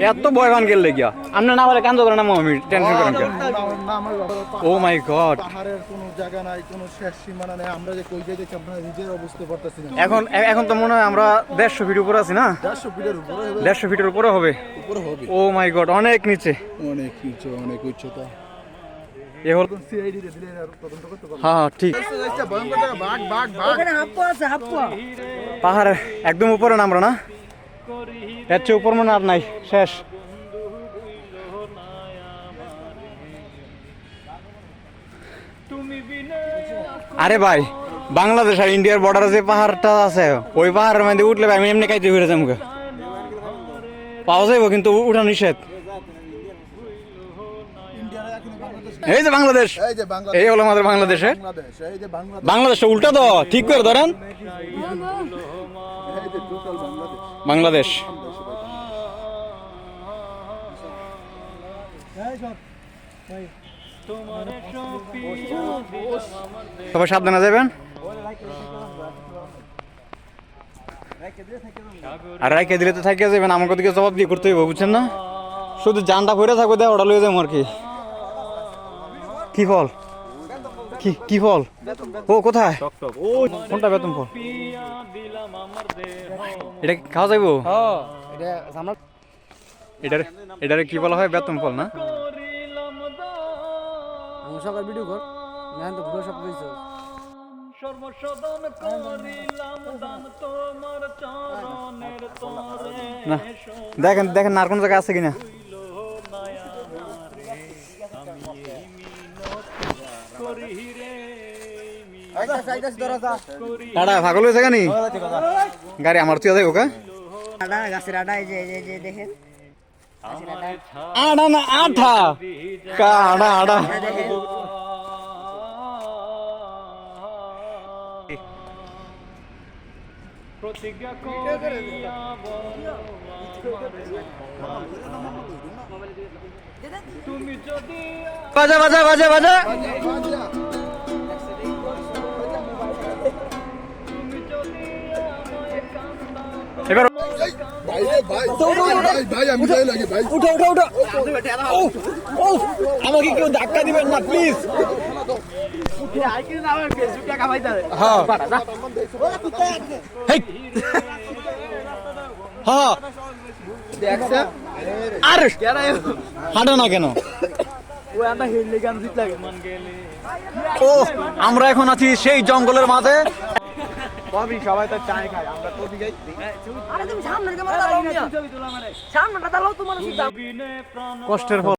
এত ভয় পান গেলে গিয়া আপনি না বলে কান্দ করে নামো আমি টেনশন করেন কেন? ও মাই গড, পাহাড়ের কোনো জায়গা নাই, কোনো শেষ সীমানা নাই, আমরা যে কই যাইতেছি আপনারা নিজেরা বুঝতে পারতেছি না। এখন এখন তো মনে হয় আমরা 150 ফিট উপরে আছি না? 150 ফিটের উপরে হবে। 150 ফিটের উপরে হবে। উপরে হবে। ও মাই গড, অনেক নিচে। অনেক নিচে, অনেক উচ্চতা। এ হল সিআইডি রে দিলে তদন্ত করতে পারবে। হ্যাঁ ঠিক। ভয়ঙ্কর জায়গা, বাঘ বাঘ বাঘ। ওখানে হাপ্পা আছে, হাপ্পা। পাহাড় একদম উপরে না আমরা না? এর চেয়ে উপর মনে আর নাই, শেষ। আরে ভাই, বাংলাদেশ আর ইন্ডিয়ার বর্ডারে যে পাহাড়টা আছে ওই পাহাড়ের মধ্যে উঠলে আমি এমনি কাইতে ঘুরে যাবো। পাওয়া যাইব কিন্তু উঠা নিষেধ। এই যে বাংলাদেশ, এই যে বাংলাদেশ, এই হলো আমাদের বাংলাদেশে। এই যে বাংলাদেশ, বাংলাদেশটা উল্টা তো, ঠিক করে ধরেন। এই যে টোটাল বাংলাদেশ। বাংলাদেশ সবাই সাবধানে যাবেন। আর রাইকে দিলে তো থাকিয়ে যাবেন, আমাকে দিকে জবাব দিয়ে করতে হইব, বুঝছেন না? শুধু জানটা ভরে থাকবে, দেয় ওটা লয়ে যাবো আর কি। কি ফল? কি ফল? ও কোথায়? কোনটা বেতন ফল? এটা খাওয়া যাইব? এটারে কি বলা হয়? বেতন ফল না? সকাল ভিডিও কর না তো পুরো সব কইছো না দেখেন দেখেন আর কোন জায়গা আছে কিনা। টাটা ভাগল হয়েছে কেন গাড়ি আমার তুই যাইব কা? আডা গাছের আডা, এই যে দেখেন আডা না আঠা কা আডা আডা। বাজা বাজা বাজা বাজা। এবার ভাই রে ভাই, ভাই ভাই আমি যাই লাগে ভাই। উঠো উঠো উঠো। ও আমাকে কেউ ধাক্কা দিবেন না প্লিজ। হ্যাঁ হ্যাঁ আর হাঁটো না কেন? ও আমরা এখন আছি সেই জঙ্গলের মাঝে। সবাই তো চাই খায়, আমরা তো আরে তুমি সামনে কেমন দাঁড়াও মিয়া? সামনেটা দাঁড়াও তোমার কষ্টের ফল।